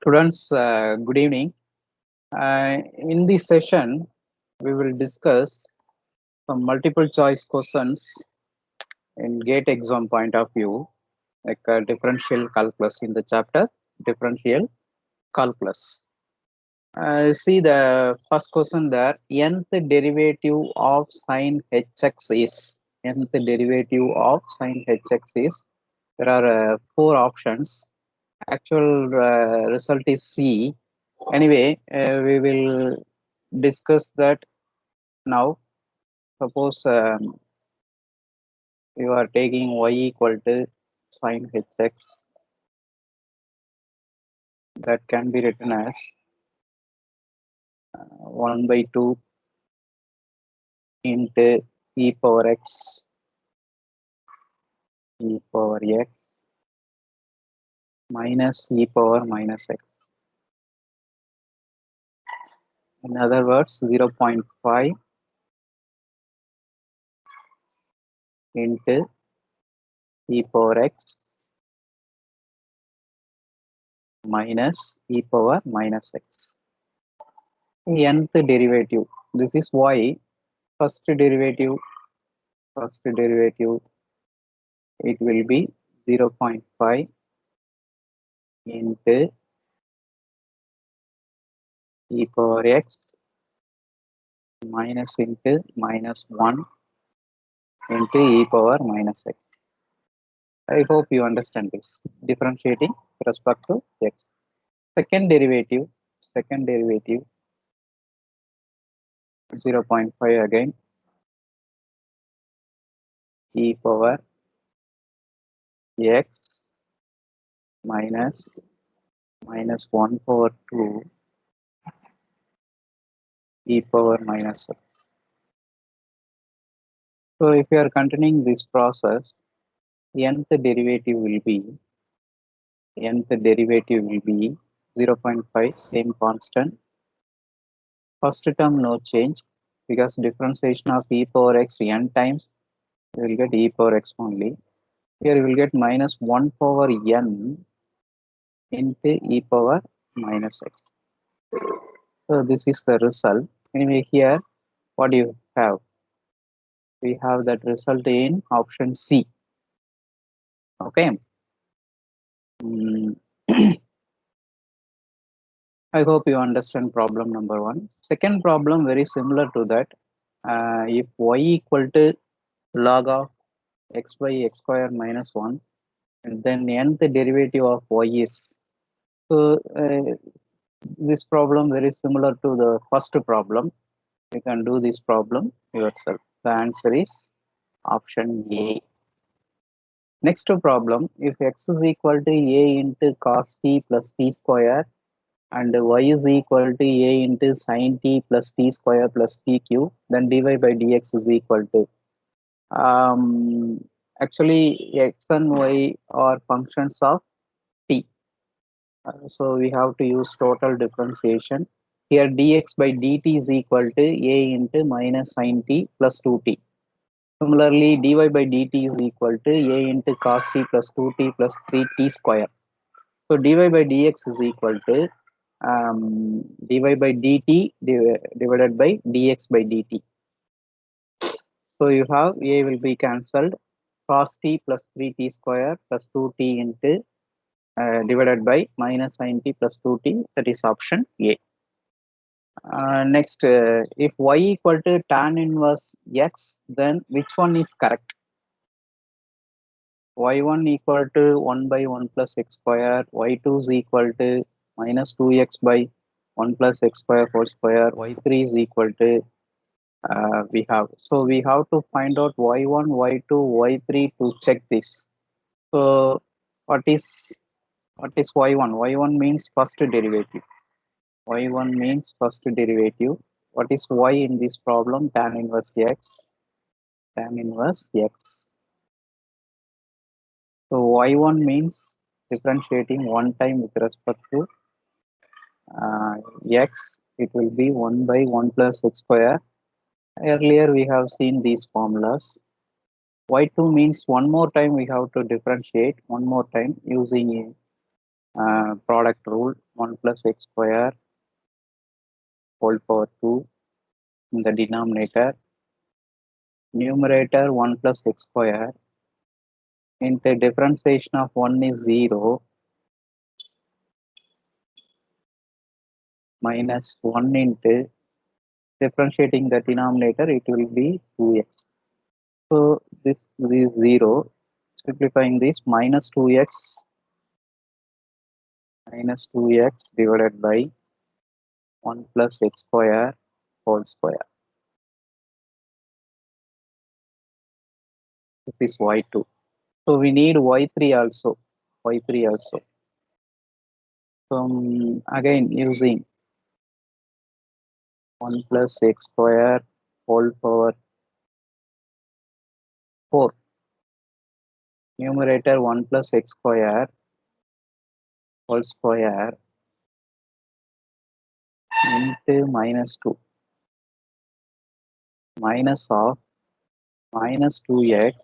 Students, good evening. In this session, we will discuss some multiple choice questions in GATE exam point of view, like differential calculus in the chapter differential calculus. See the first question there. Nth derivative of sine hx is. Nth derivative of sine hx is. There are four options. Actual result is C. Anyway, we will discuss that now. Suppose you are taking y equal to sine hx, that can be written as 1 by 2 into e power x minus e power minus x. In other words, 0.5 into e power x minus e power minus x. Nth derivative. This is y. First derivative, it will be 0.5 into e power x minus into minus 1 into e power minus x. I hope you understand this. Differentiating with respect to x. Second derivative 0.5 again, e power x minus 1 over 2 e power minus x. So if you are continuing this process, nth derivative will be 0.5, same constant. First term no change, because differentiation of e power x n times, you will get e power x only. Here you will get minus 1 power n into e power minus x. So this is the result. Anyway, here what do you have? We have that result in option C. Okay. I hope you understand problem number 1. Second problem, very similar to that. If y equal to log of x by x square minus 1, and then nth derivative of y is. So this problem very similar to the first problem. You can do this problem yourself. The answer is option A. Next problem, if x is equal to a into cos t plus t square and y is equal to a into sin t plus t square plus t cube, then dy by dx is equal to. Actually, x and y are functions of t. So we have to use total differentiation. Here dx by dt is equal to a into minus sin t plus 2t. Similarly, dy by dt is equal to a into cos t plus 2t plus 3t square. So dy by dx is equal to dy by dt divided by dx by dt. So you have a will be cancelled, cos t plus 3t square plus 2t into divided by minus sin t plus 2t, that is option A. Next, if y equal to tan inverse x, then which one is correct? y1 equal to 1 by 1 plus x square, y2 is equal to minus 2x by 1 plus x square whole square, y3 is equal to we have. So we have to find out y1, y2, y3 to check this. So what is y1? y1 means first derivative. y1 means first derivative. What is y in this problem? Tan inverse x. Tan inverse x. So y1 means differentiating one time with respect to x. It will be 1 by 1 plus x square. Earlier we have seen these formulas. y2 means one more time we have to differentiate one more time using product rule 1 plus x square whole power 2 in the denominator, numerator 1 plus x square into differentiation of 1 is 0 minus 1 into differentiating the denominator, it will be 2x. So this is 0. Simplifying this, minus 2x divided by 1 plus x square whole square. This is y2. So we need y3 also. Y3 also. So again using 1 plus x square whole power 4. Numerator 1 plus x square whole square into minus 2. Minus of minus 2x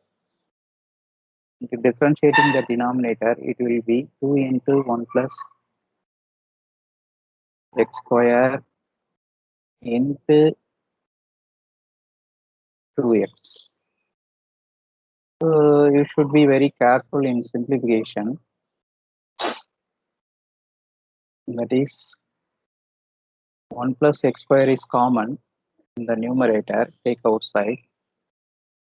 into differentiating the denominator, it will be 2 into 1 plus x square into 2x. So you should be very careful in simplification. That is 1 plus x square is common in the numerator, take outside.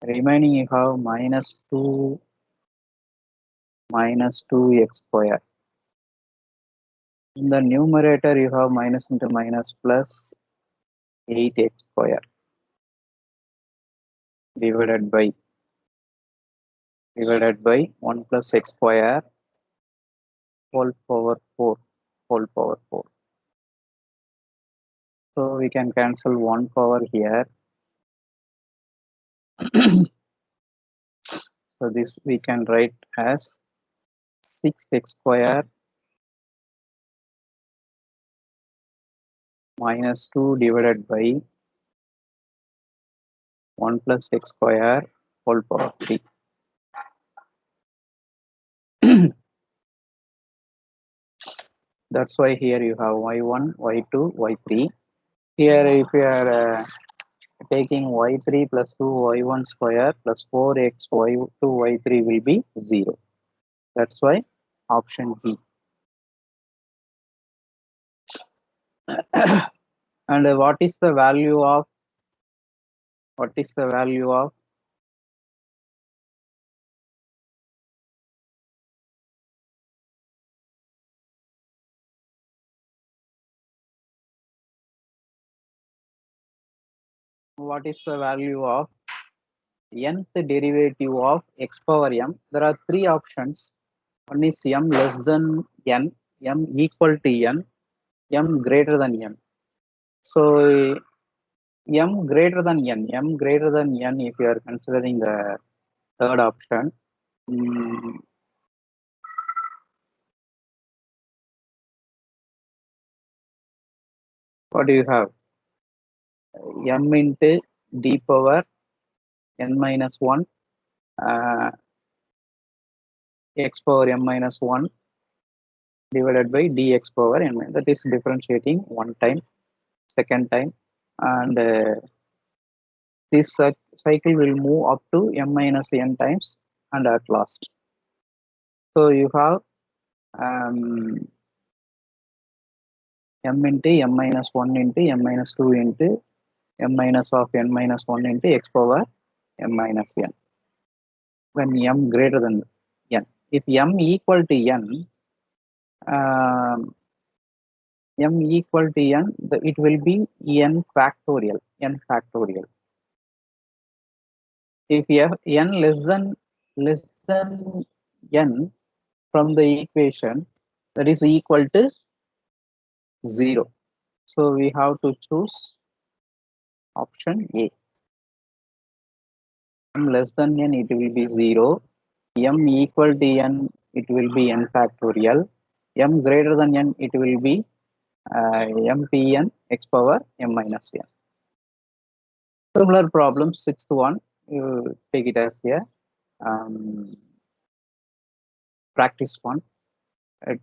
Remaining you have minus 2x square. In the numerator you have minus into minus plus 8x square divided by 1 plus x square whole power 4 whole power 4. So we can cancel 1 power here. So this we can write as 6x square minus 2 divided by 1 plus x square whole power 3. That's why here you have y1, y2, y3. Here if you are taking y3 plus 2 y1 square plus 4x y2 y3 will be 0. That's why option B. And what is the value of what is the value of nth derivative of x power m? There are three options. One is m less than n, m equal to n, m greater than n. So m greater than n, if you are considering the third option, what do you have? M into d power n minus 1 x power m minus 1 divided by dx power n. That is differentiating one time, second time, and this cycle will move up to m minus n times and at last. So you have m into m minus 1 into m minus 2 into m minus of n minus 1 into x power m minus n when m greater than n. If m equal to n, m equal to n, it will be n factorial. If n less than n from the equation, that is equal to 0. So we have to choose option A. M less than n, it will be 0. M equal to n, it will be n factorial. M greater than n, it will be mpn x power m minus n. Similar problem, sixth one, you take it as a practice one.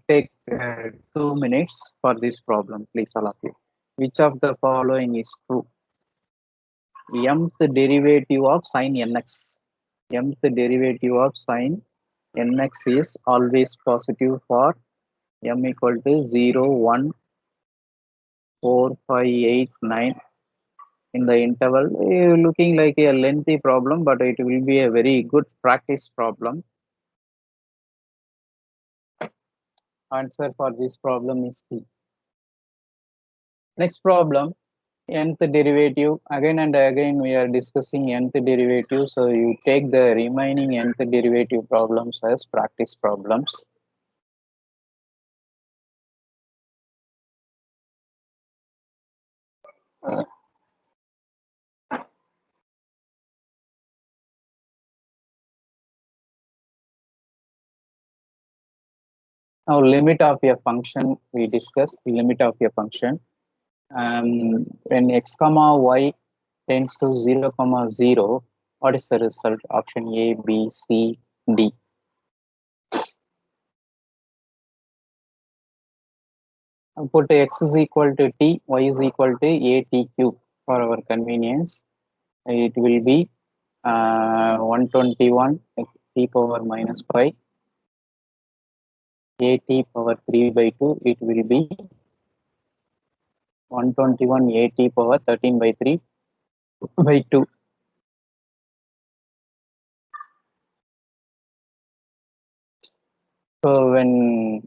Take 2 minutes for this problem, please, all of you. Which of the following is true? Mth derivative of sine nx. Mth derivative of sine nx is always positive for m equal to 0, 1, 4, 5, 8, 9 in the interval. Looking like a lengthy problem, but it will be a very good practice problem. Answer for this problem is C. Next problem, nth derivative. Again and again we are discussing nth derivative, so you take the remaining nth derivative problems as practice problems. Now limit of a function, we discussed the limit of a function. When x comma y tends to 0 comma 0, what is the result? Option A, B, C, D. Put x is equal to t, y is equal to a t cube for our convenience. It will be 121 t power minus 5, a t power 3 by 2. It will be 121 a t power 13 by 3 by 2. So when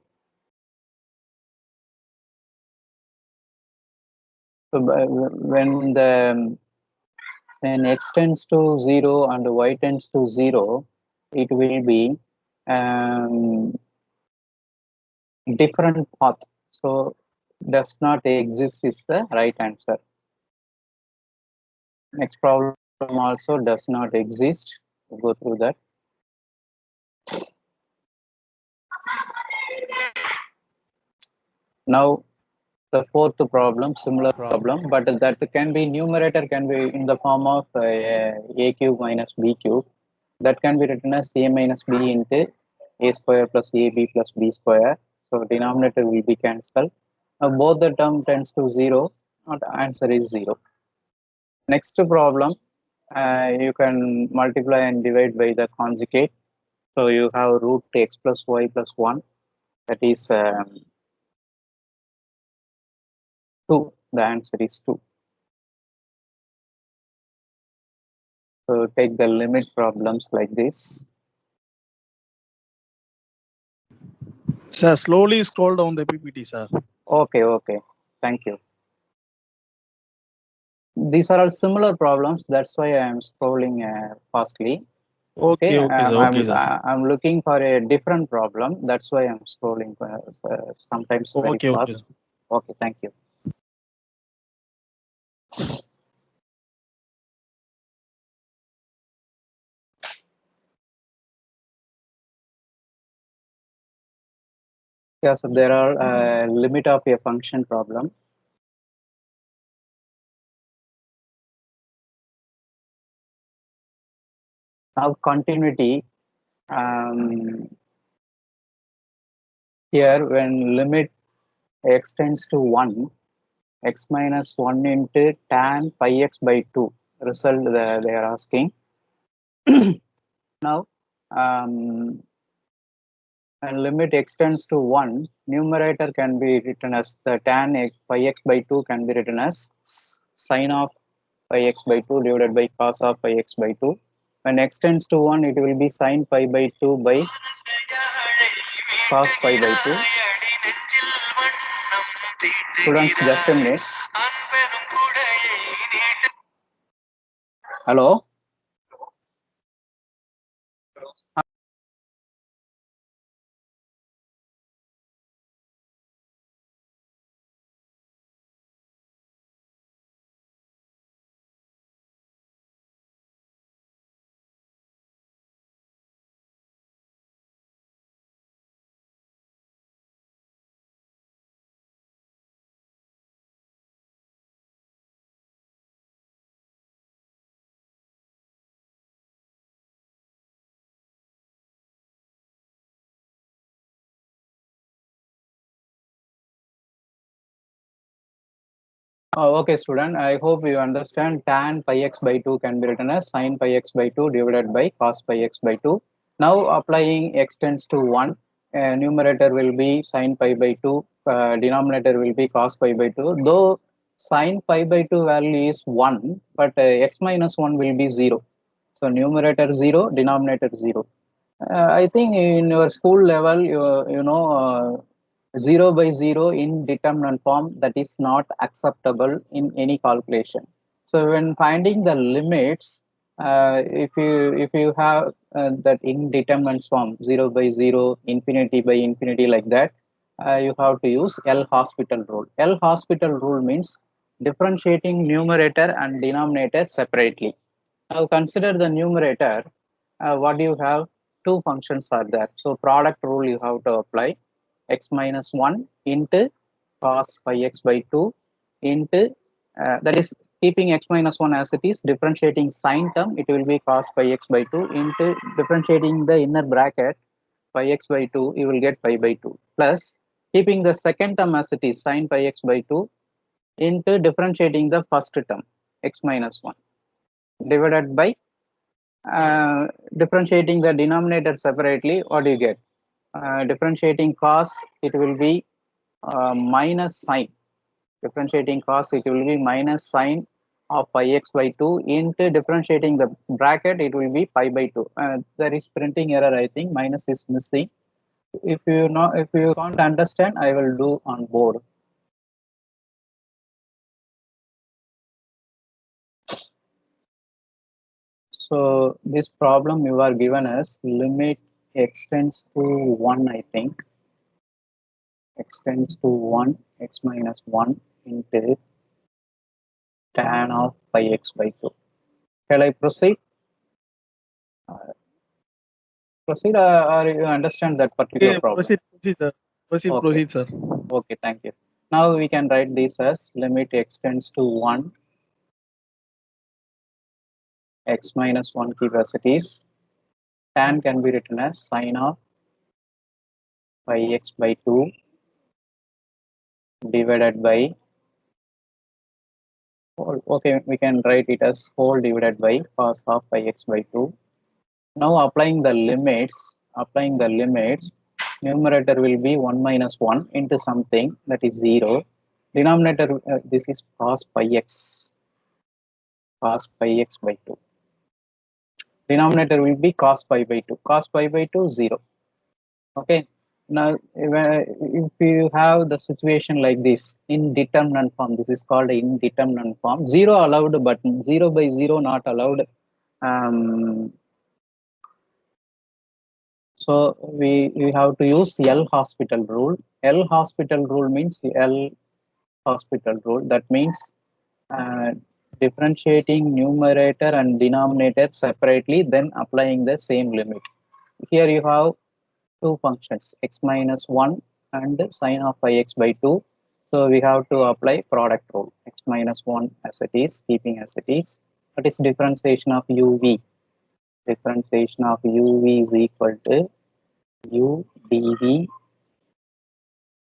when x tends to 0 and y tends to 0, it will be different path. So does not exist is the right answer. Next problem also does not exist. We'll go through that. Now the fourth problem, similar problem, but that can be numerator can be in the form of a cube minus b cube. That can be written as a minus b into a square plus ab plus b square. So denominator will be cancelled. Both the term tends to 0. Not answer is 0. Next problem, you can multiply and divide by the conjugate. So you have root x plus y plus 1. That is 2. The answer is 2. So take the limit problems like this. Sir, slowly scroll down the PPT, sir. Okay. Thank you. These are all similar problems. That's why I am scrolling fastly. Okay, sir. I'm looking for a different problem. That's why I'm scrolling sometimes very fast. Okay, thank you. Yeah, so there are limit of a function problem. Now continuity. Here when limit x tends to 1, x minus 1 into tan pi x by 2 result they are asking. Now and limit x tends to 1, numerator can be written as the tan x pi x by 2 can be written as sine of pi x by 2 divided by cos of pi x by 2. When x tends to 1, it will be sine pi by 2 by cos pi by 2. Students, just a minute. Hello? Okay, student. I hope you understand tan pi x by 2 can be written as sin pi x by 2 divided by cos pi x by 2. Now applying x tends to 1, numerator will be sin pi by 2, denominator will be cos pi by 2. Though sin pi by 2 value is 1, but x minus 1 will be 0. So numerator 0, denominator 0. I think in your school level, you know, 0 by 0 in determinant form, that is not acceptable in any calculation. So when finding the limits, if you have that indeterminate form 0 by 0, infinity by infinity, like that, you have to use L'Hospital rule. L'Hospital rule means differentiating numerator and denominator separately. Now consider the numerator. What do you have? Two functions are there. So product rule you have to apply. X minus 1 into cos pi x by 2 into, that is keeping x minus 1 as it is, differentiating sine term, it will be cos pi x by 2 into differentiating the inner bracket pi x by 2, you will get pi by 2, plus keeping the second term as it is, sine pi x by 2 into differentiating the first term, x minus 1, divided by differentiating the denominator separately. What do you get? Differentiating cos, it will be minus sine. Differentiating cos, it will be minus sine of pi x by 2 into differentiating the bracket, it will be pi by 2. There is printing error, I think minus is missing. If you can't understand, I will do on board. So this problem you are given as limit x tends to 1, I think. X tends to 1, x minus 1 into tan of pi x by 2. Shall I proceed? Proceed, or you understand that particular Okay, problem? proceed, sir. Okay, Proceed, sir. okay, thank you. Now we can write this as limit x tends to 1, x minus 1 keep as it is. Tan can be written as sine of pi x by 2 divided by, okay, we can write it as whole divided by cos of pi x by 2. Now applying the limits, numerator will be 1 minus 1 into something, that is 0. Denominator, this is cos pi x by 2. Denominator will be cos pi by 2. Cos pi by 2, 0. Okay. Now, if you have the situation like this, indeterminate form, this is called indeterminate form. 0 allowed, but 0 by 0 not allowed. So we have to use L'Hospital rule. L'Hospital rule means L'Hospital rule. That means uh, differentiating numerator and denominator separately, then applying the same limit. Here you have two functions, x minus 1 and sine of pi x by 2. So we have to apply product rule, x minus 1 as it is, keeping as it is. That is differentiation of uv. Differentiation of uv is equal to u dv,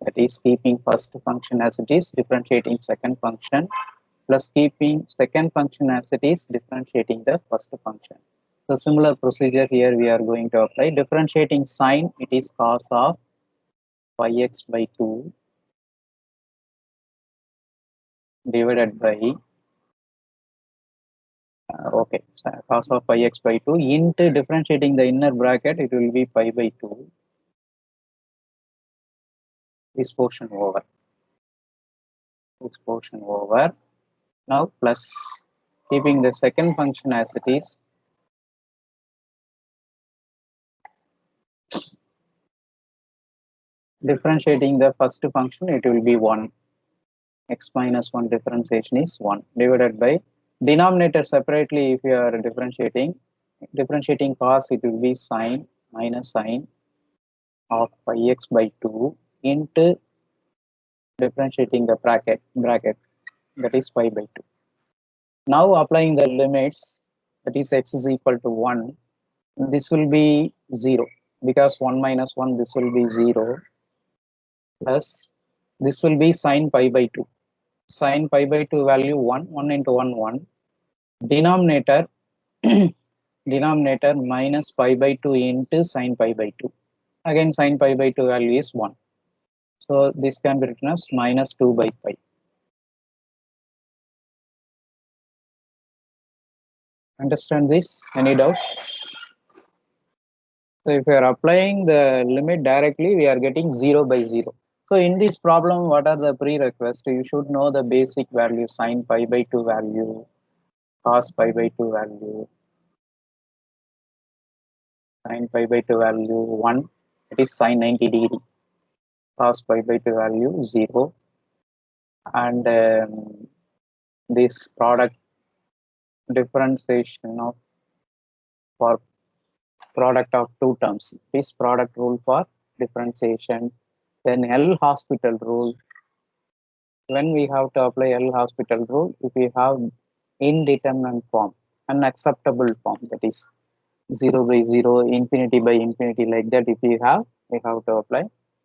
that is keeping first function as it is, differentiating second function, plus keeping second function as it is, differentiating the first function. So similar procedure here we are going to apply. Differentiating sine, it is cos of pi x by 2 divided by, okay, so cos of pi x by 2 into differentiating the inner bracket, it will be pi by 2, this portion over, now plus keeping the second function as it is, differentiating the first function, it will be 1. X minus 1 differentiation is 1 divided by denominator separately. If you are differentiating cos, it will be sine minus sine of pi x by 2 into differentiating the bracket, that is pi by 2. Now applying the limits, that is x is equal to 1, this will be 0 because 1 minus 1, this will be 0, plus this will be sine pi by 2. Sine pi by 2 value 1, 1 into 1, 1. Denominator, denominator minus pi by 2 into sine pi by 2. Again, sine pi by 2 value is 1. So this can be written as minus 2 by pi. Understand this? Any doubt? So if you are applying the limit directly, we are getting 0 by 0. So in this problem, what are the prerequisites? You should know the basic value, sine pi by 2 value, cos pi by 2 value, sine pi by 2 value 1, it is sine 90 degree, cos pi by 2 value 0, and this product differentiation of for product of two terms, this product rule for differentiation, then L'Hospital rule. When we have to apply L'Hospital rule, if we have indeterminate form, unacceptable form, that is 0 by 0, infinity by infinity, like that, if we have to apply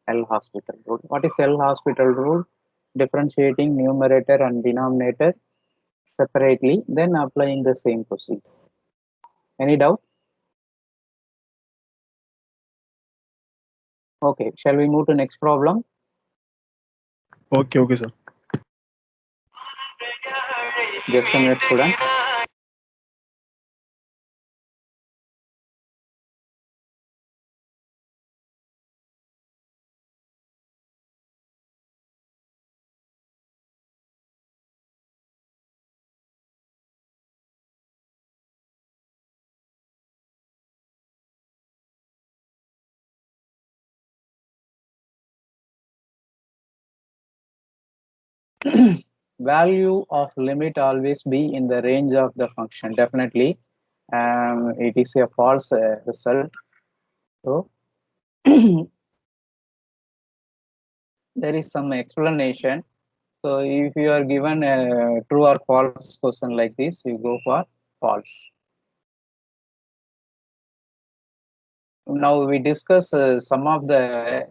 L'Hospital rule. What is L'Hospital rule? Differentiating numerator and denominator separately, then applying the same procedure. Any doubt? Okay, shall we move to next problem? Okay, sir. Just a minute, student. Value of limit always be in the range of the function. Definitely, it is a false result. So there is some explanation. So if you are given a true or false question like this, you go for false. Now we discuss some of the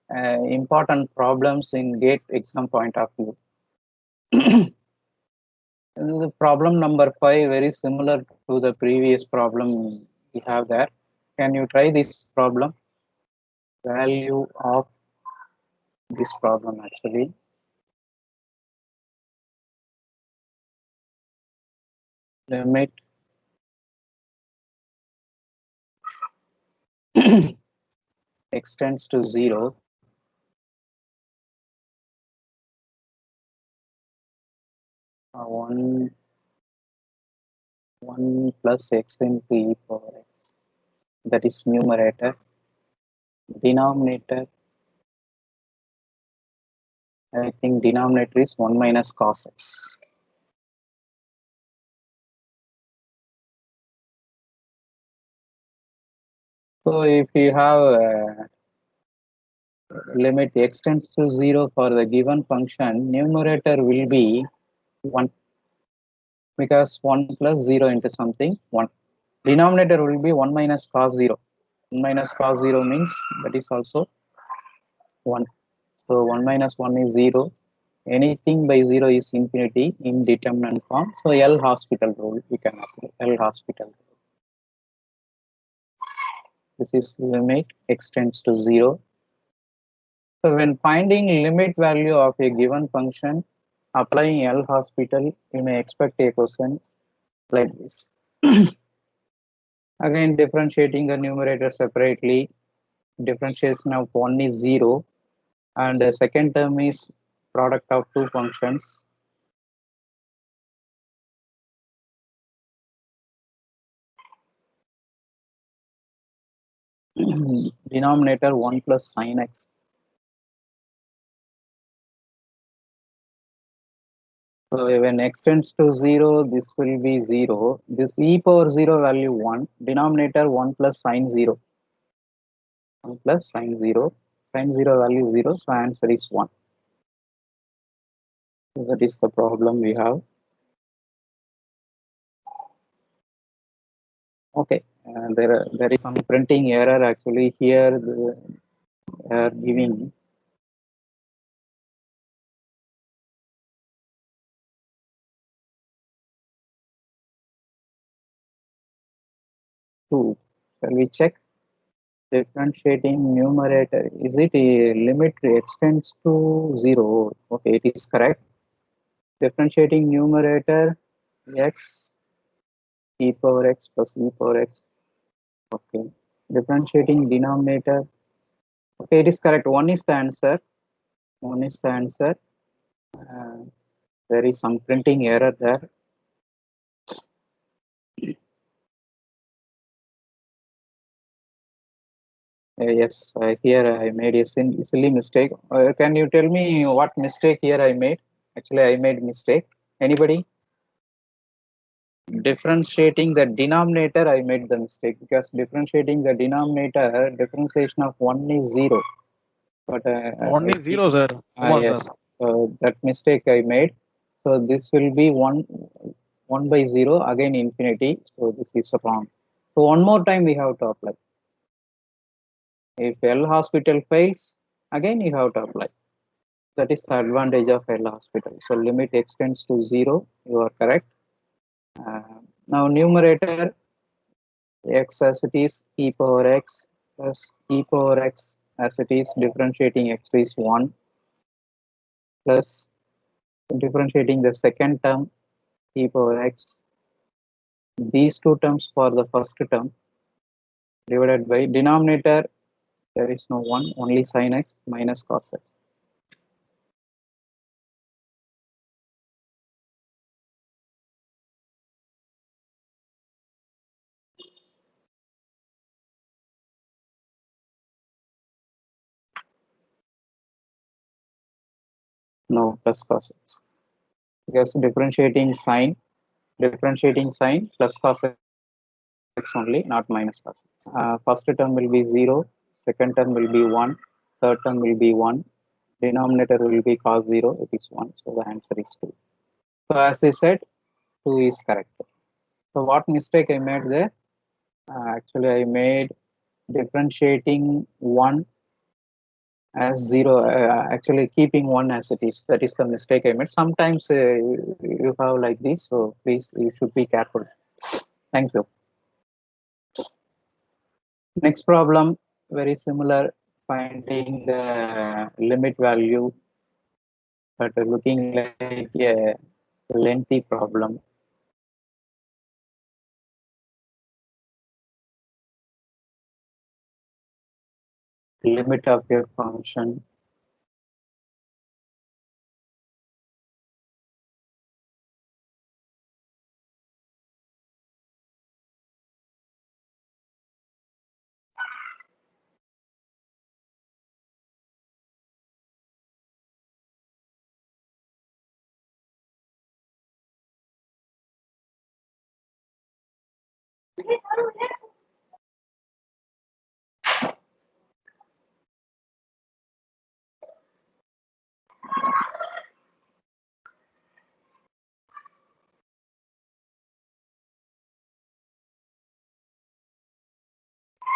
important problems in GATE exam point of view. The problem number 5 very similar to the previous problem we have there. Can you try this problem? Value of this problem actually. Limit extends to 0. One plus x into e power x. That is numerator. Denominator, I think denominator is 1 minus cos x. So if you have limit x tends to 0 for the given function, numerator will be 1, because 1 plus 0 into something 1. Denominator will be 1 minus cos 0. 1 minus cos 0 means that is also 1. So 1 minus 1 is 0. Anything by 0 is infinity in determinant form. So L'Hospital rule we can apply. L'Hospital rule. This is limit x tends to 0. So when finding limit value of a given function, applying L'Hospital, you may expect a question like this. Again, differentiating the numerator separately, differentiation of 1 is 0, and the second term is product of two functions. Denominator 1 plus sine x. So when x tends to 0, this will be 0. This e power 0 value 1. Denominator 1 plus sine 0. 1 plus sine 0. Sine 0 value 0. So answer is 1. So that is the problem we have. Okay. There is some printing error actually here. They are giving 2. Shall we check? Differentiating numerator, is it a limit extends to 0? Okay, it is correct. Differentiating numerator, x e power x plus e power x. Okay. Differentiating denominator. Okay, it is correct. One is the answer. One is the answer. There is some printing error there. Yes, here I made a silly mistake. Can you tell me what mistake here I made? Actually, I made mistake. Anybody? Differentiating the denominator, I made the mistake because differentiating the denominator, differentiation of 1 is 0. But One is zero, sir. yes, that mistake I made. So this will be 1 by 0, again infinity. So this is wrong. So one more time we have to apply. If L hospital fails, again you have to apply. That is the advantage of L hospital. So limit extends to 0. You are correct. Now numerator, x as it is e power x plus e power x as it is, differentiating x is 1 plus differentiating the second term e power x, these two terms for the first term divided by denominator, there is no 1, only sin x minus cos x. No, plus cos x, because differentiating sign plus cos x only, not minus cos x. First term will be 0, second term will be 1, third term will be 1, denominator will be cos 0, it is 1, so the answer is 2. So as I said, 2 is correct. So what mistake I made there? Actually, I made differentiating 1 as 0, actually keeping 1 as it is. That is the mistake I made. Sometimes you have like this, so please, you should be careful. Thank you. Next problem, very similar, finding the limit value, but looking like a lengthy problem. Limit of your function.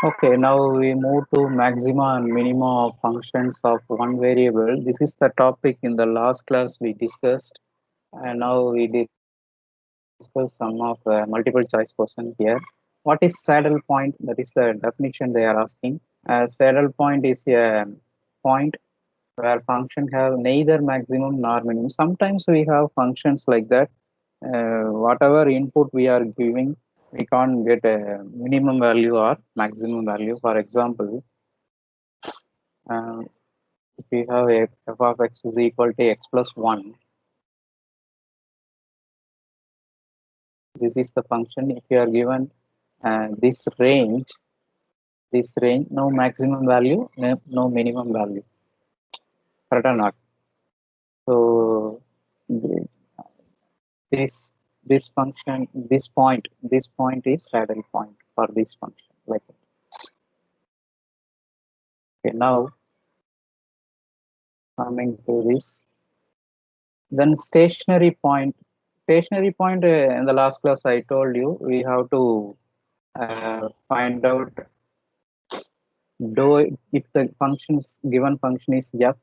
Okay, now we move to maxima and minima of functions of one variable. This is the topic in the last class we discussed, and now we discuss some of multiple choice questions here. What is saddle point? That is the definition they are asking. Saddle point is a point where function have neither maximum nor minimum. Sometimes we have functions like that. Whatever input we are giving, we can't get a minimum value or maximum value. For example, if we have a f of x is equal to x plus 1, this is the function. If you are given this range, no maximum value, no minimum value, correct or not? So this function, this point is saddle point for this function, like that. Okay, now coming to this, then stationary point. Stationary point, in the last class I told you we have to find out dou, if the functions given function is f,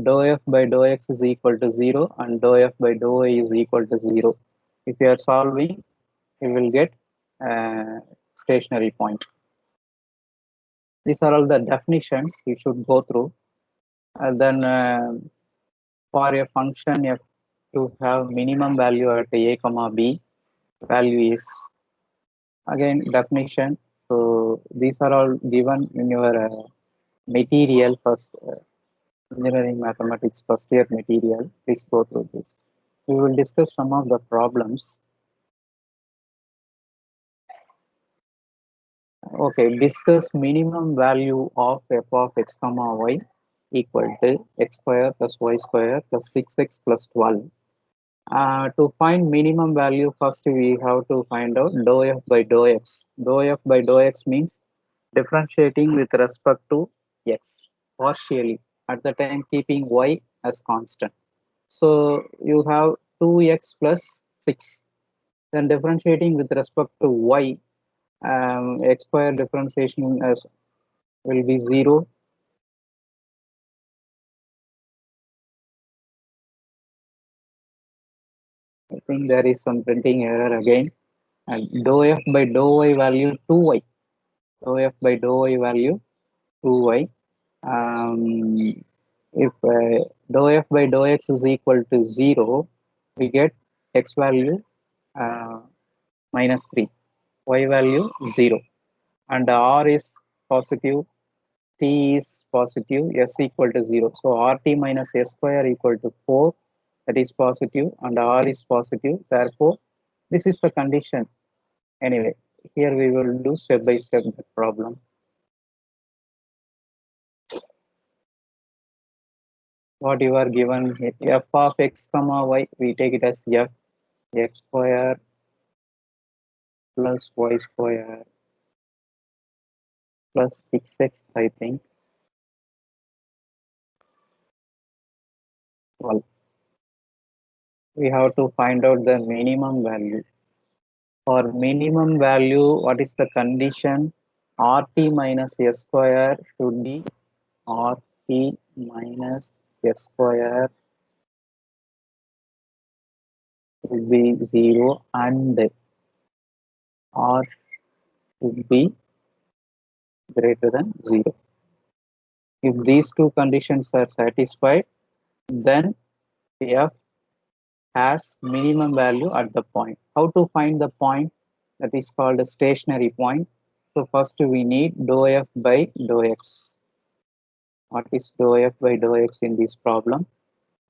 dou f by dou x is equal to 0 and dou f by dou y is equal to 0. If you are solving, you will get stationary point. These are all the definitions you should go through. And then for a function, you have to have minimum value at a comma b. Value is again definition. So these are all given in your material first engineering mathematics first year material. Please go through this. We will discuss some of the problems. Okay, discuss minimum value of f of x comma y equal to x square plus y square plus 6x plus 12. To find minimum value, first we have to find out dou f by dou x. Dou f by dou x means differentiating with respect to x partially at the time keeping y as constant. So you have 2x plus 6. Then differentiating with respect to y, x square differentiation as will be 0. I think there is some printing error again. And dou f by dou y value 2y. Dou f by dou y value 2y. If dou f by dou x is equal to 0, we get x value minus 3, y value 0. And r is positive, t is positive, s equal to 0. So rt minus s square equal to 4, that is positive, and r is positive. Therefore, this is the condition. Anyway, here we will do step by step the problem. What you are given here, f of x comma y, we take it as f x square plus y square plus 6x, I think. Well, we have to find out the minimum value. For minimum value, what is the condition? RT minus s square should be RT minus s square should be 0 and R should be greater than 0. If these two conditions are satisfied, then f has minimum value at the point. How to find the point? That is called a stationary point. So first we need dou f by dou x. What is dou f by dou x in this problem?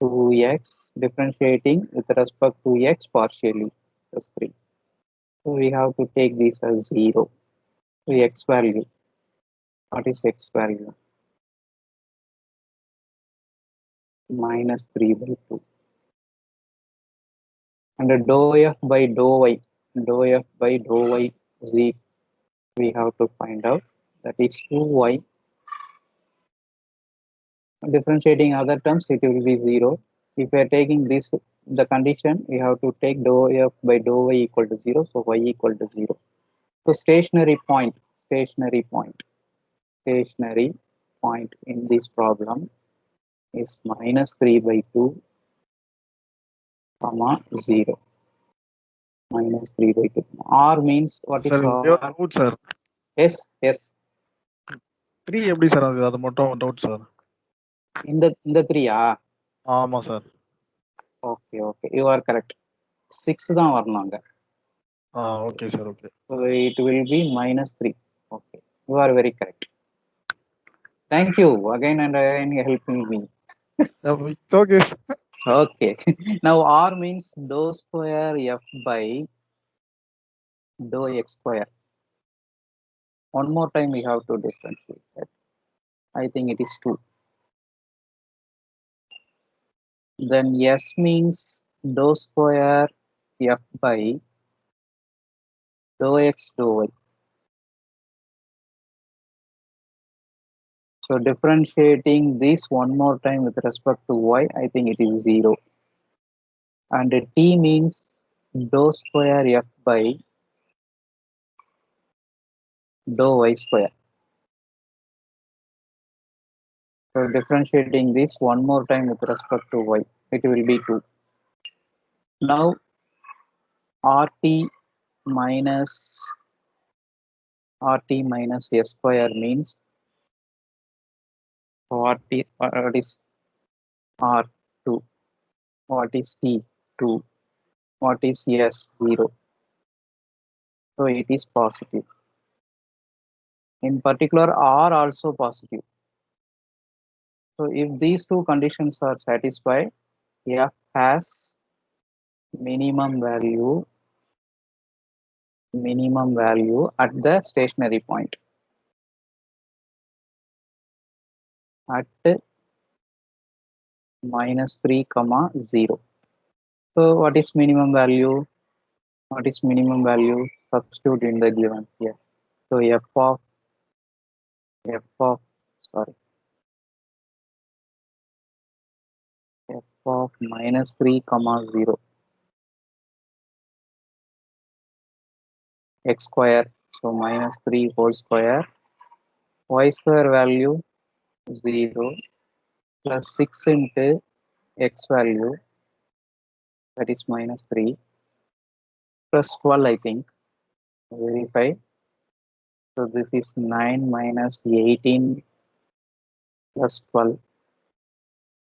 2x differentiating with respect to x partially plus 3. So we have to take this as 0. So x value. What is x value? Minus 3 by 2. And dou f by dou y. Dou f by dou y z we have to find out. That is 2y. Differentiating other terms, it will be 0. If we are taking this, the condition, we have to take dou f by dou y equal to 0. So y equal to 0. So stationary point in this problem is minus 3 by 2, comma 0. Minus 3 by 2. R means what is Sir, R? doubt, sir. S, S. 3 எப்படி sir அது மட்டும் doubt sir. இந்த 3 ஆமா sir. Okay okay, you are correct. 6 தான் வரணும் அங்க. Okay sir, okay. So it will be minus 3. Okay, you are very correct. Thank you again and again helping me. It's okay. Okay. Now R means dou square f by dou x square. One more time we have to differentiate that. I think it is 2. Then S means dou square f by dou x dou y. So differentiating this one more time with respect to y, I think it is 0. And t means dou square f by dou y square. So differentiating this one more time with respect to y, it will be 2. Now RT minus RT minus S square means what is R2? What is T2? What is S0? So it is positive. In particular, R also positive. So if these two conditions are satisfied, F has minimum value at the stationary point at -3, 0. So what is minimum value? What is minimum value? Substitute in the given here. So f of sorry f of -3, 0 x square. So -3 whole square. Y square value 0 plus 6 into x value, that is -3, plus 12, I think. Verify. So this is 9 minus 18 plus 12.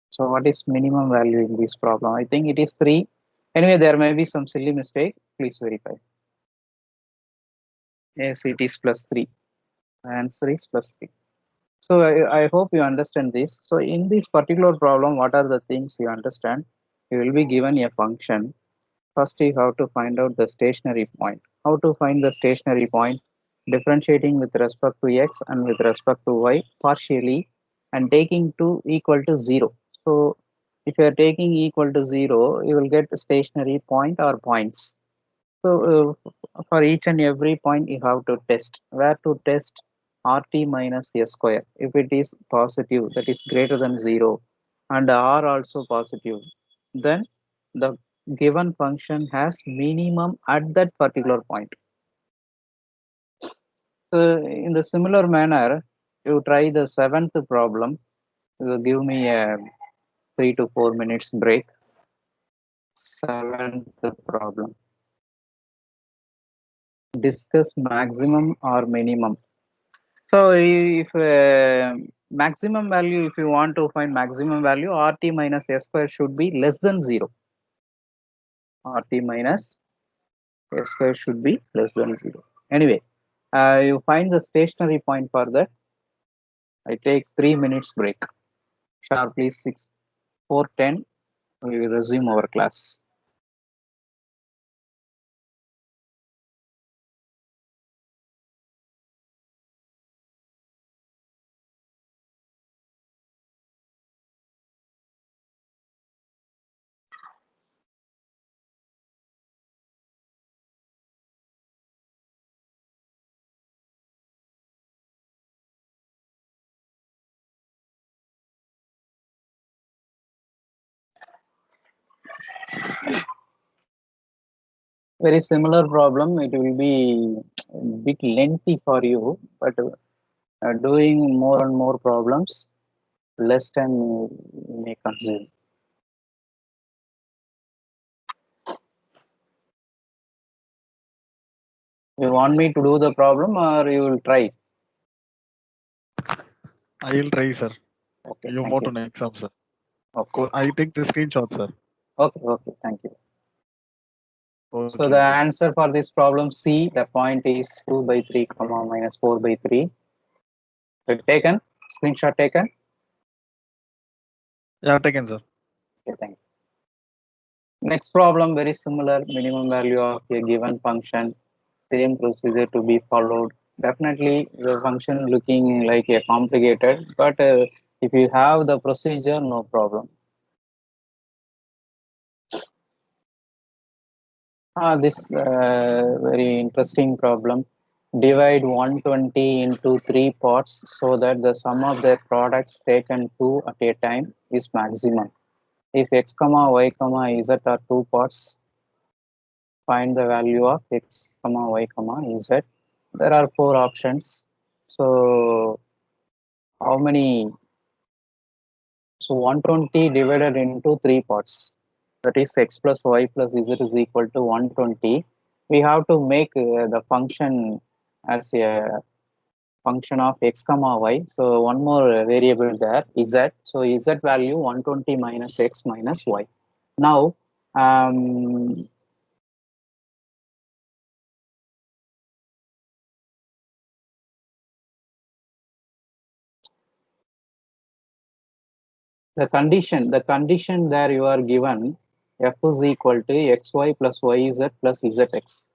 So what is minimum value in this problem? I think it is 3. Anyway, there may be some silly mistake. Please verify. Yes, it is plus 3. The answer is plus 3. So I hope you understand this. So in this particular problem, what are the things you understand? You will be given a function. First, you have to find out the stationary point. How to find the stationary point? Differentiating with respect to x and with respect to y partially and taking to equal to 0. So if you are taking equal to 0, you will get a stationary point or points. So for each and every point you have to test. Where to test? RT minus S square. If it is positive, that is greater than 0, and R also positive, then the given function has minimum at that particular point. So in the similar manner, you try the seventh problem. You give me a 3 to 4 minutes break. Seventh problem. Discuss maximum or minimum. So if maximum value, if you want to find maximum value, RT minus S square should be less than 0. RT minus S square should be less than 0. Anyway, you find the stationary point for that. I take 3 minutes break. Sharply 4:10. We will resume our class. Very similar problem. It will be a bit lengthy for you, but doing more and more problems, less time you may consume. You want me to do the problem or you will try? I will try, sir. Okay, You thank more you. to next exam, sir. Okay, I take the screenshot, sir. okay, thank you. So the Okay. answer for this problem C, the point is 2 by 3, comma minus 4 by 3. Taken, screenshot taken. Yeah, taken, sir. Okay, thank you. Next problem, very similar, minimum value of a given function, same procedure to be followed. Definitely the function looking like a complicated, but if you have the procedure, no problem. This very interesting problem. Divide 120 into 3 parts so that the sum of their products taken 2 at a time is maximum. If x comma y comma z are 2 parts, find the value of x comma y comma z. There are 4 options. So how many? So 120 divided into 3 parts. That is x plus y plus z is equal to 120. We have to make the function as a function of x comma y. So one more variable there, z. So z value 120 minus x minus y. Now, the condition there you are given f is equal to xy plus yz plus zx.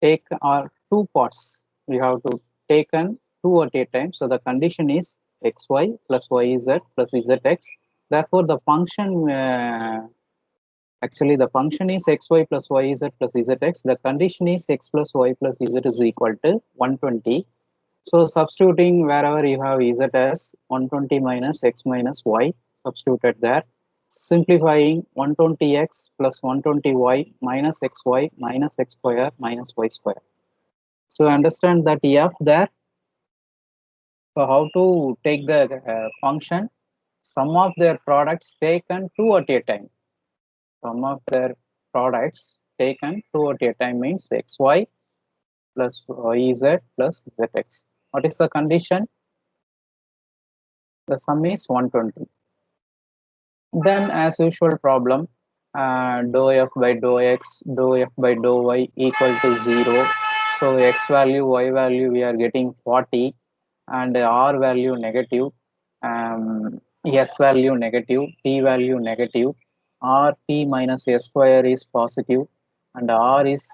Take our two parts. We have to taken two at a time. So the condition is xy plus yz plus zx. Therefore, the function actually the function is xy plus yz plus zx. The condition is x plus y plus z is equal to 120. So substituting wherever you have z as 120 minus x minus y, substituted there. Simplifying 120x plus 120y minus xy minus x square minus y square. So understand that f there. So how to take the function? Sum of their products taken two at a time. Sum of their products taken two at a time means xy plus yz plus zx. What is the condition? The sum is 120. Then as usual problem, dou f by dou x, dou f by dou y equal to 0. So x value, y value we are getting 40 and r value negative, s value negative, t value negative, r t minus s square is positive and r is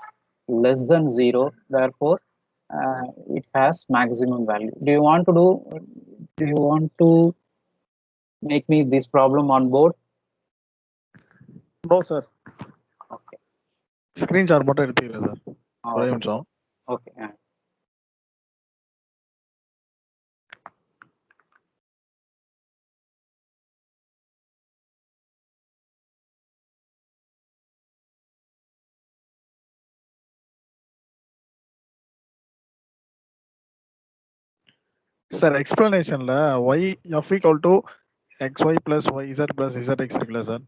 less than 0. Therefore, it has maximum value. Do you want to make me this problem on board? No, sir. Okay. Screenshot மட்டும் எடுத்துக்கிறேன் sir. ஒரே நிமிஷம். Okay. Sir எக்ஸ்பிளனேஷன்ல y f equal to xy plus yz plus zx இருக்குல்ல sir?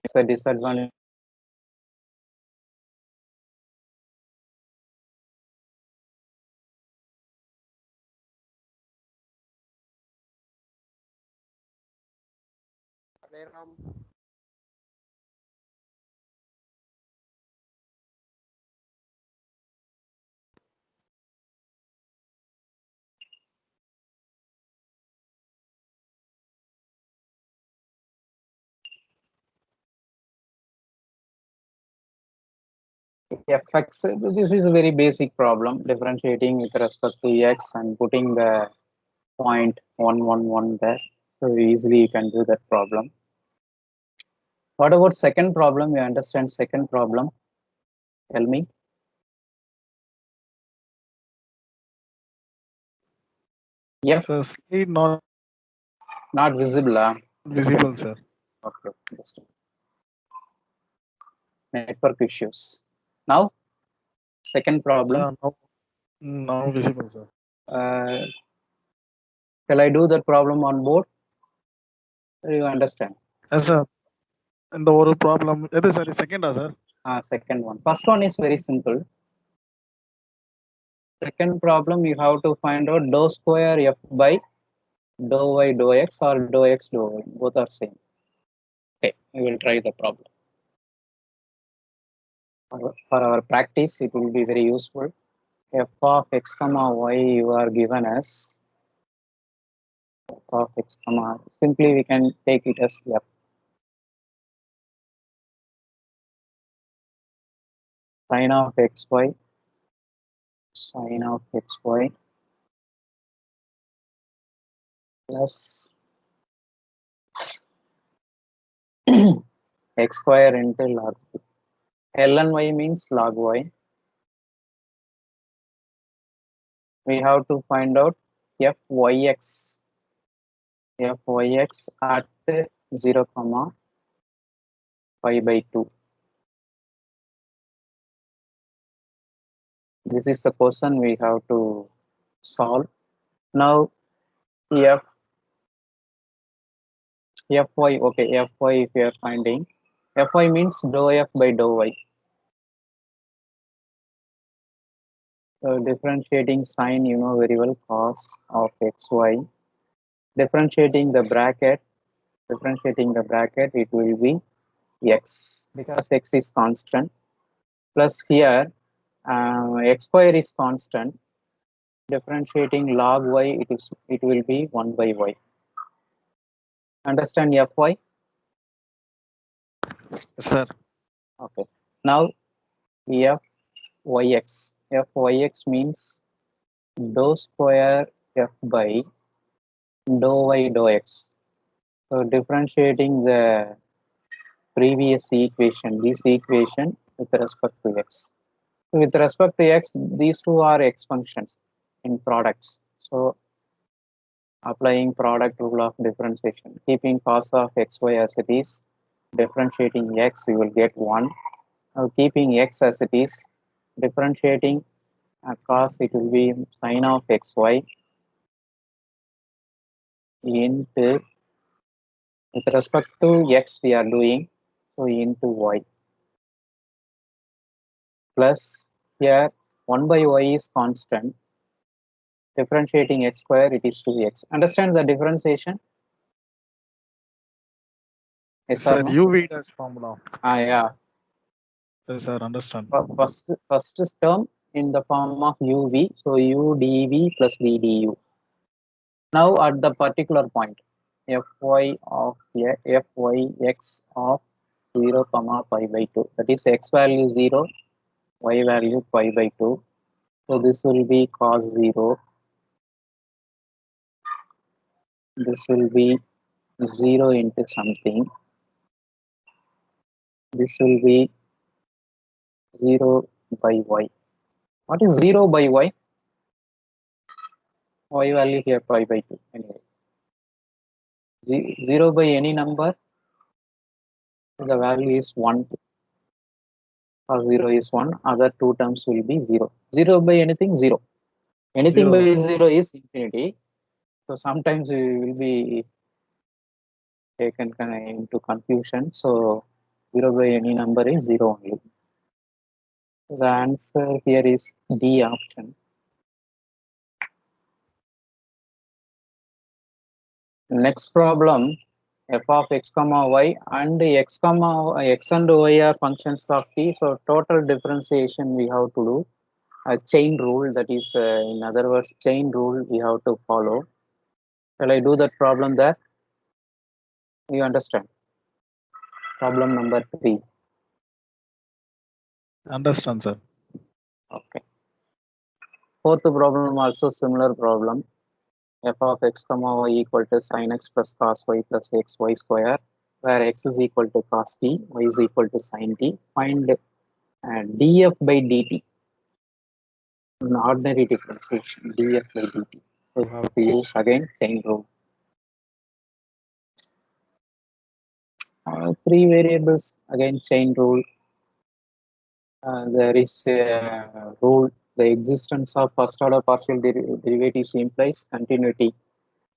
It's a disadvantage. Fx, this is a very basic problem, differentiating with respect to x and putting the point 111 there. So easily you can do that problem. What about second problem? You understand second problem? Tell me. Yep. Sir, slide not Not visible, sir. Okay. Just network issues. Now, second problem. Now visible, sir. Shall I do that problem on board? You understand? Yes, sir. இந்த ஒரு problem எது sir செகண்டா sir? Second one. First one is very simple. Second problem, you have to find out dou square f by dou y dou x or dou x dou y. Both are same. Okay, we will try the problem. For our practice, it will be very useful. F of x comma y you are given as f of x comma. Simply we can take it as f. Sin of xy, sin of xy plus x square into log 2. Ln y means log y. We have to find out fyx at 0 comma pi by 2. This is the question we have to solve. Now fy, okay, fy if we are finding, fy means dou f by dou y. So differentiating sign, you know very well, cos of xy. Differentiating the bracket, it will be x because x is constant. Plus here, x square is constant. Differentiating log y, it will be 1 by y. Understand fy? Sir. Okay. Now fyx. Fyx means dou square f by dou y dou x. So differentiating the previous equation, this equation with respect to x. With respect to x, these two are x functions in products. So applying product rule of differentiation, keeping cos of xy as it is, differentiating x, you will get 1. Now keeping x as it is, differentiating cos, it will be sine of xy into, with respect to x we are doing, so into y. Plus here 1 by y is constant. Differentiating x square, it is 2x. Understand the differentiation? Yes or Sir, no? UV dash formula. Yeah. Yes, sir, understand. First term in the form of uv, so u dv plus v du. Now at the particular point, fy of fyx of 0 comma pi by 2, that is x value 0, y value pi by 2. So this will be cos 0, this will be 0 into something, this will be 0 by y. What is 0 by y? Y value here pi by 2. Anyway, 0 by any number, the value is 1, or 0 is 1. Other two terms will be 0. 0 by anything, 0. Anything 0. by 0 is infinity. So sometimes we will be taken into confusion. So 0 by any number is 0 only. The answer here is D option. Next problem, f of x comma y and x and y are functions of t. So total differentiation we have to do. A chain rule, that is, in other words, chain rule we have to follow. Shall I do that problem there? You understand? Problem number 3. Understand, sir. Okay. Fourth problem also similar problem. F of x comma y equal to sin x plus cos y plus xy square, where x is equal to cos t, y is equal to sin t. Find df by dt, an ordinary differentiation, df by dt. We have to use again chain rule. 3 variables, again chain rule. There is a rule, the existence of first order partial derivatives implies continuity.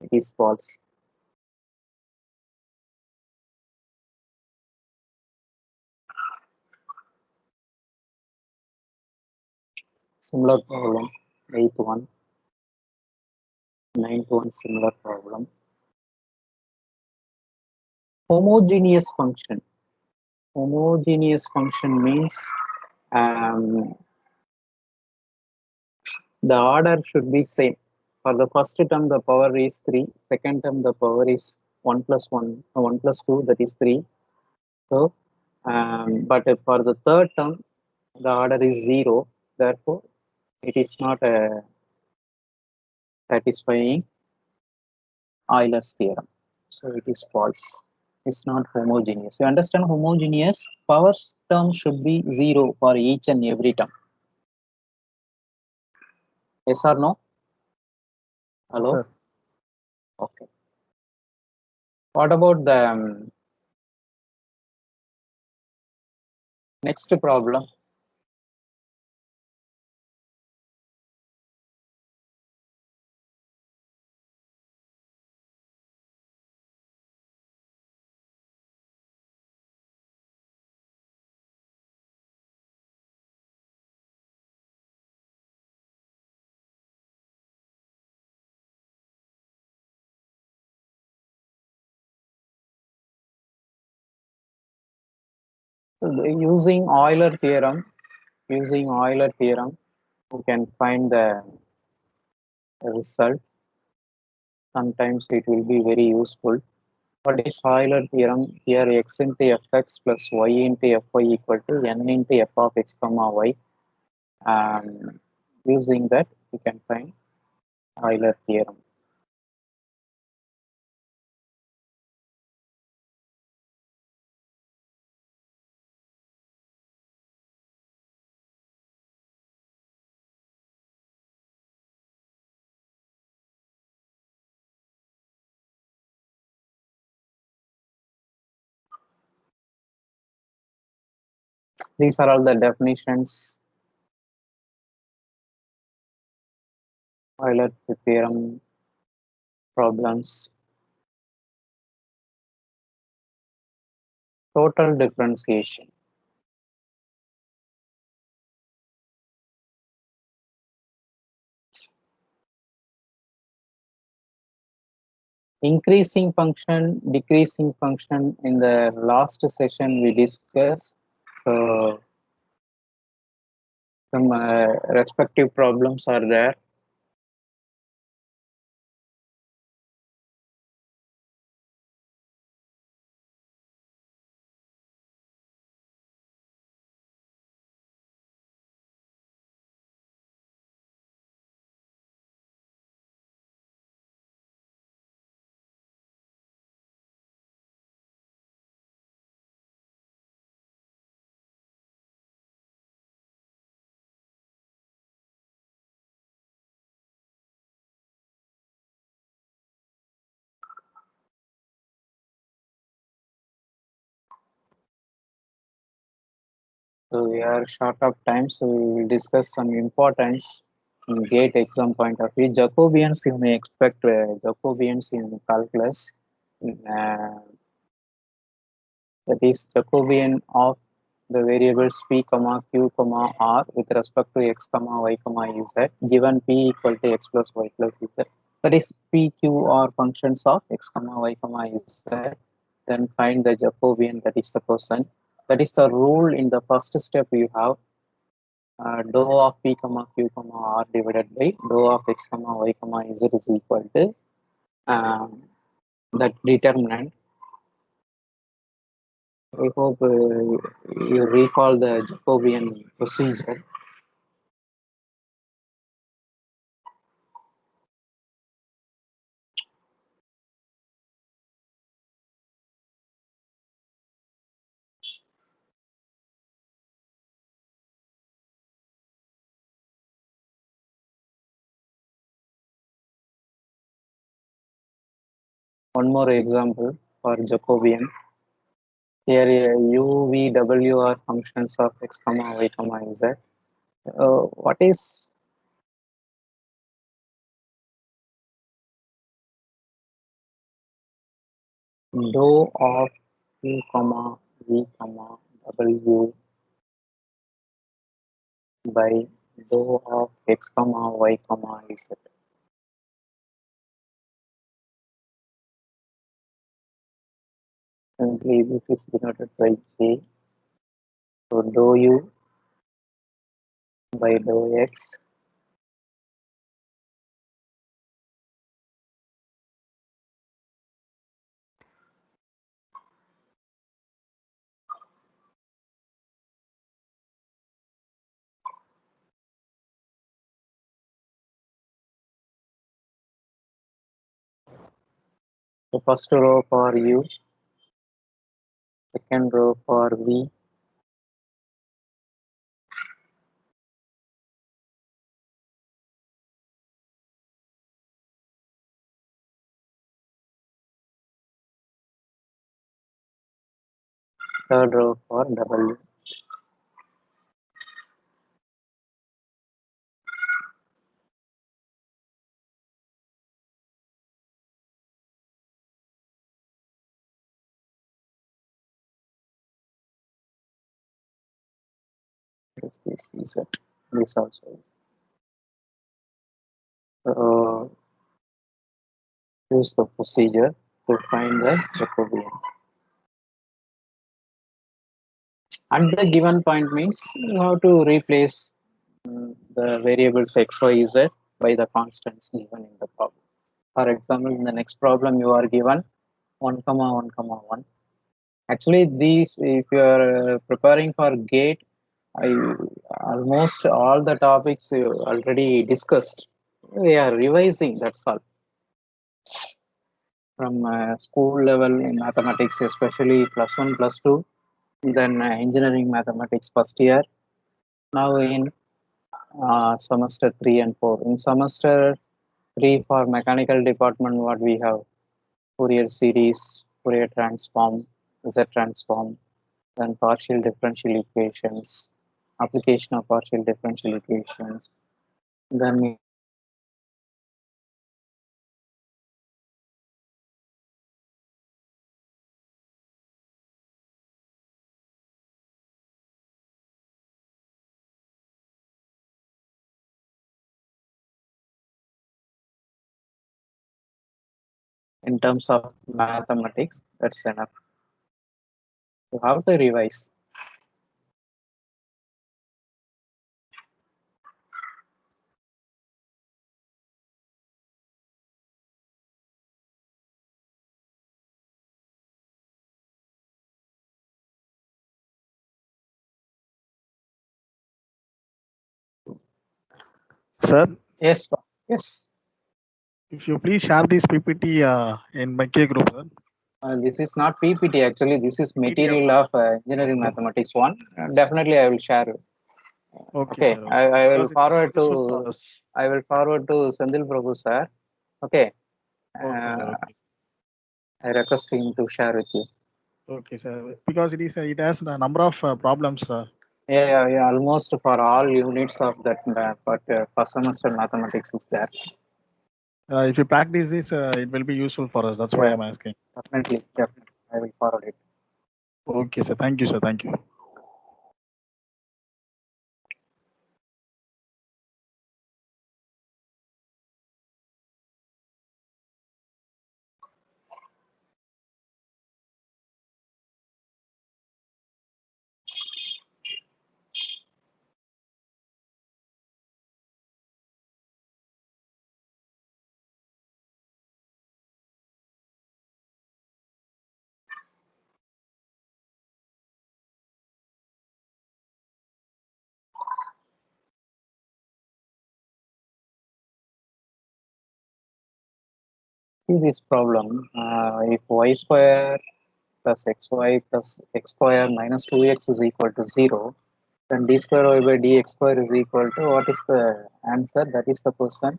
It is false. Similar problem, 8th one, 9th one, similar problem. Homogeneous function. Homogeneous function means the order should be same. For the first term, the power is 3. Second term, the power is 1 plus 1, 1 plus 2, that is 3. So, but for the third term, the order is 0. Therefore, it is not satisfying Euler's theorem. So, it is false. is not homogeneous. You understand homogeneous? Power term should be 0 for each and every term. Yes or no? Hello? Sir. Okay. What about the next problem? Using Euler theorem, you can find the result. Sometimes it will be very useful. What is Euler theorem? Here x into fx plus y into fy equal to n into f of x comma y. Using that, we can find Euler theorem. These are all the definitions. Euler theorem problems. Total differentiation. Increasing function, decreasing function. In the last session we discussed. So some respective problems are there. So we are short of time, so we will discuss some importance in GATE exam point of view. Jacobians you may expect Jacobians in calculus. Uh, that is Jacobian of the variables p comma q comma r with respect to x comma y comma z given p equal to x plus y plus z. That is p q r functions of x comma y comma z. Then find the Jacobian, that is the person. That is the rule. In the first step you have dou of p comma q comma r divided by dou of x comma y comma z is equal to um, that determinant. I hope you recall the Jacobian procedure. One more example for Jacobian. Here u, v, w are functions of x comma y comma z. What is dou of u comma v comma w by dou of x comma y comma z? Simply this is denoted by j. So dou u by dou x the first row for u Second row for V. Third row for W. This is Z. This also is. So use the procedure to find the Jacobian. At the given point means you have to replace the variables x, y, z by the constants given in the problem. For example, in the next problem you are given 1 comma 1 comma 1. Actually, these if you are preparing for gate, I almost all the topics you already discussed. We are revising. That's all from school level in mathematics, especially plus one, plus two. Then engineering mathematics first year. Now in semester 3 and 4. In semester 3 for mechanical department, what we have? Fourier series, Fourier transform, Z transform, then partial differential equations, application of partial differential equations. Then in terms of mathematics, that's enough. You have to revise. Sir, Yes, yes. if you please share this PPT in my K group, sir. This is not PPT actually. This is PDF. material of engineering mathematics one. Definitely, I will share. Okay, Okay, sir. I, Okay. I will Because it is forward useful for to us. Sendil Prabhu sir. Okay, Okay, sir. uh, Okay. I request him to share with you. Okay, sir. Because it has a number of problems. Yeah. Almost for all units of that, but first semester mathematics is there. If you practice this, it will be useful for us. That's why Yeah, I'm asking. definitely. I will forward it. Okay, sir. Thank you, sir. Thank you. See this problem. If y square plus xy plus x square minus 2x is equal to 0, then d square y by dx square is equal to what is the answer? That is the question.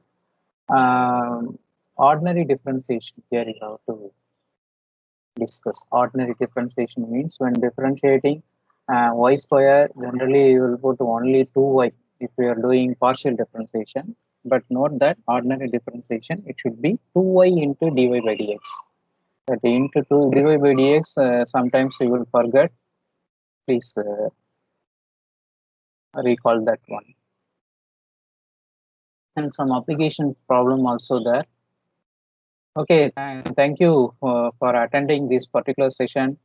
Ordinary differentiation. Here you have to discuss. Ordinary differentiation means when differentiating y square, generally you will put only 2y if you are doing partial differentiation. But note that ordinary differentiation, it should be 2y into dy by dx. That into 2 dy by dx, sometimes you will forget. Please recall that one. And some application problem also there. Okay, thank you for attending this particular session.